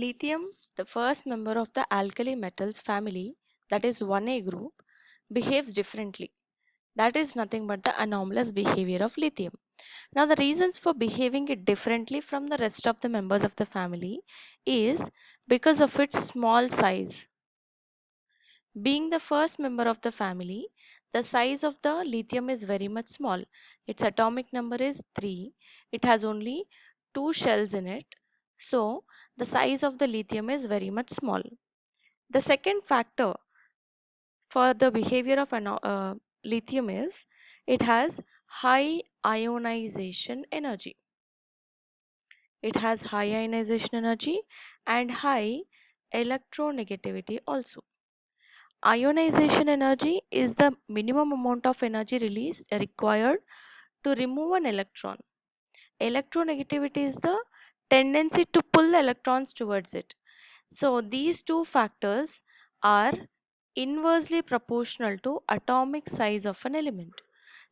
Lithium, the first member of the alkali metals family, that is 1A group, behaves differently. That is nothing but the anomalous behavior of lithium. Now, the reasons for behaving it differently from the rest of the members of the family is because of its small size. Being the first member of the family, the size of the lithium is very much small. Its atomic number is 3. It has only 2 shells in it. So, the size of the lithium is very much small. The second factor for the behavior of lithium is it has high ionization energy. It has high ionization energy and high electronegativity also. Ionization energy is the minimum amount of energy released required to remove an electron. Electronegativity is the tendency to pull electrons towards it. So these two factors are inversely proportional to atomic size of an element.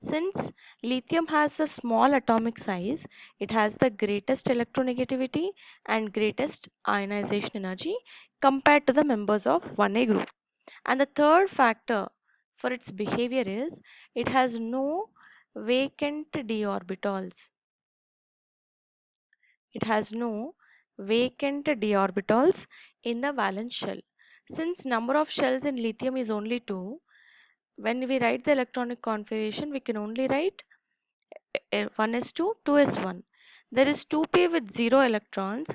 Since lithium has a small atomic size, it has the greatest electronegativity and greatest ionization energy compared to the members of 1A group. And the third factor for its behavior is it has no vacant d orbitals. It has no vacant d orbitals in the valence shell. Since number of shells in lithium is only 2, when we write the electronic configuration, we can only write 1s2, 2s1. There is 2p with 0 electrons.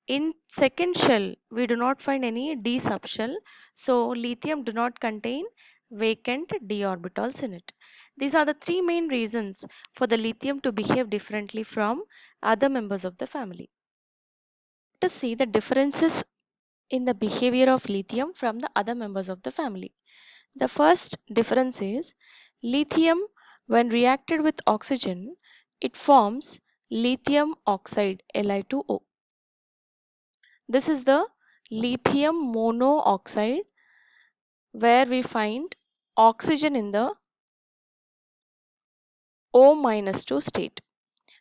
In second shell, we do not find any d subshell. So lithium do not contain vacant d orbitals in it. These are the three main reasons for the lithium to behave differently from other members of the family. Let us see the differences in the behavior of lithium from the other members of the family. The first difference is lithium, when reacted with oxygen, it forms lithium oxide Li2O. This is the lithium monoxide where we find oxygen in the O-2 state.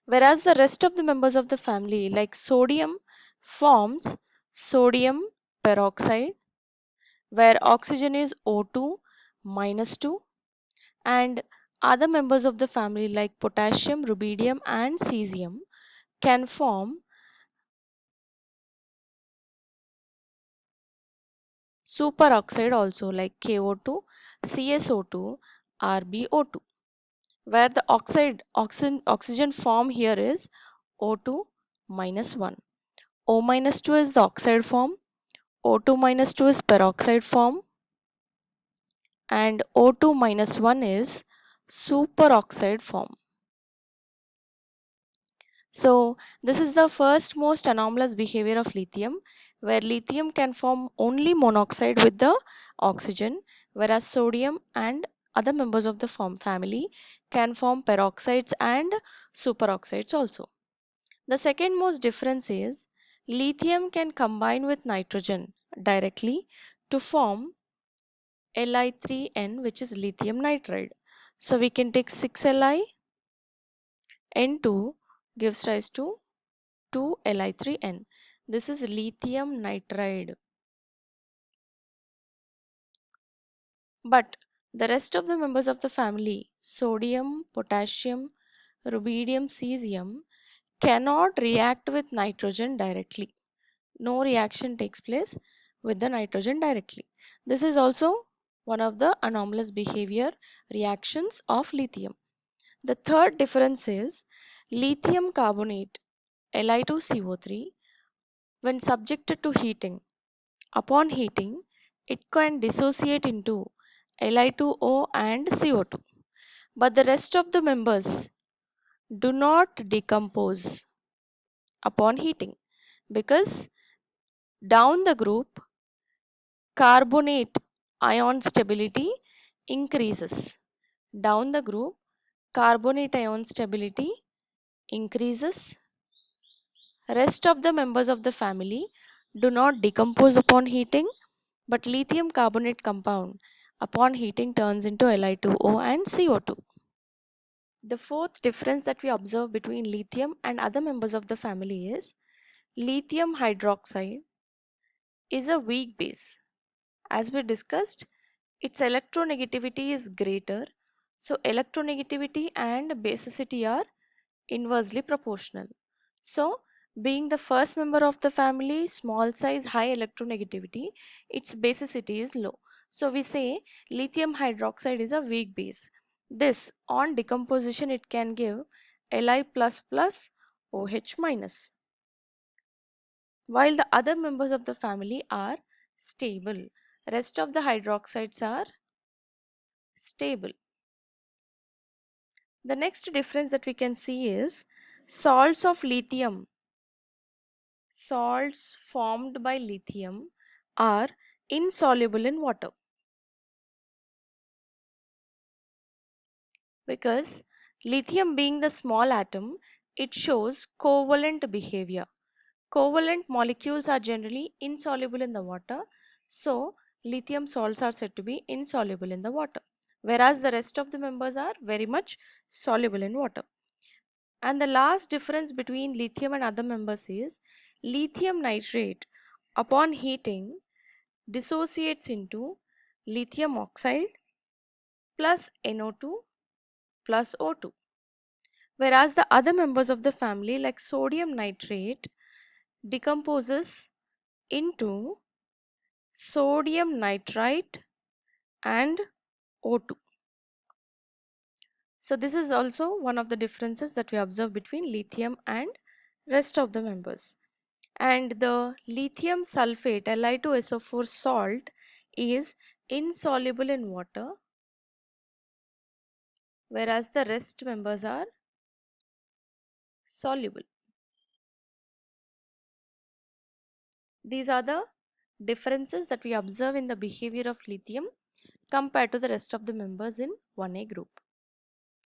Whereas the rest of the members of the family like sodium forms sodium peroxide where oxygen is O2 minus 2, and other members of the family like potassium, rubidium and cesium can form superoxide also like KO2, CSO2, RbO2, where the oxygen form here is O2 minus 1. O minus 2 is the oxide form, O2 minus 2 is peroxide form, and O2 minus 1 is superoxide form. So this is the first most anomalous behavior of lithium, where lithium can form only monoxide with the oxygen, whereas sodium and other members of the family can form peroxides and superoxides also. The second most difference is lithium can combine with nitrogen directly to form Li3N, which is lithium nitride. So we can take 6Li, N2 gives rise to 2Li3N. This is lithium nitride. But the rest of the members of the family, sodium, potassium, rubidium, cesium, cannot react with nitrogen directly. No reaction takes place with the nitrogen directly. This is also one of the anomalous behavior reactions of lithium. The third difference is lithium carbonate, Li2CO3, when subjected to heating. Upon heating, it can dissociate into Li2O and CO2. But the rest of the members do not decompose upon heating because down the group carbonate ion stability increases. Down the group carbonate ion stability increases. Rest of the members of the family do not decompose upon heating, but lithium carbonate compound upon heating turns into Li2O and CO2. The fourth difference that we observe between lithium and other members of the family is lithium hydroxide is a weak base. As we discussed, its electronegativity is greater. So electronegativity and basicity are inversely proportional. So being the first member of the family, small size, high electronegativity, its basicity is low. So we say lithium hydroxide is a weak base. This on decomposition it can give Li++ OH minus, while the other members of the family are stable. Rest of the hydroxides are stable. The next difference that we can see is salts of lithium. Salts formed by lithium are insoluble in water because lithium being the small atom, it shows covalent behavior. Covalent molecules are generally insoluble in the water, so lithium salts are said to be insoluble in the water, whereas the rest of the members are very much soluble in water. And the last difference between lithium and other members is lithium nitrate upon heating dissociates into lithium oxide plus NO2 plus O2, whereas the other members of the family like sodium nitrate decomposes into sodium nitrite and O2. So this is also one of the differences that we observe between lithium and rest of the members. And the lithium sulfate Li2SO4 salt is insoluble in water, whereas the rest members are soluble. These are the differences that we observe in the behavior of lithium compared to the rest of the members in 1A group.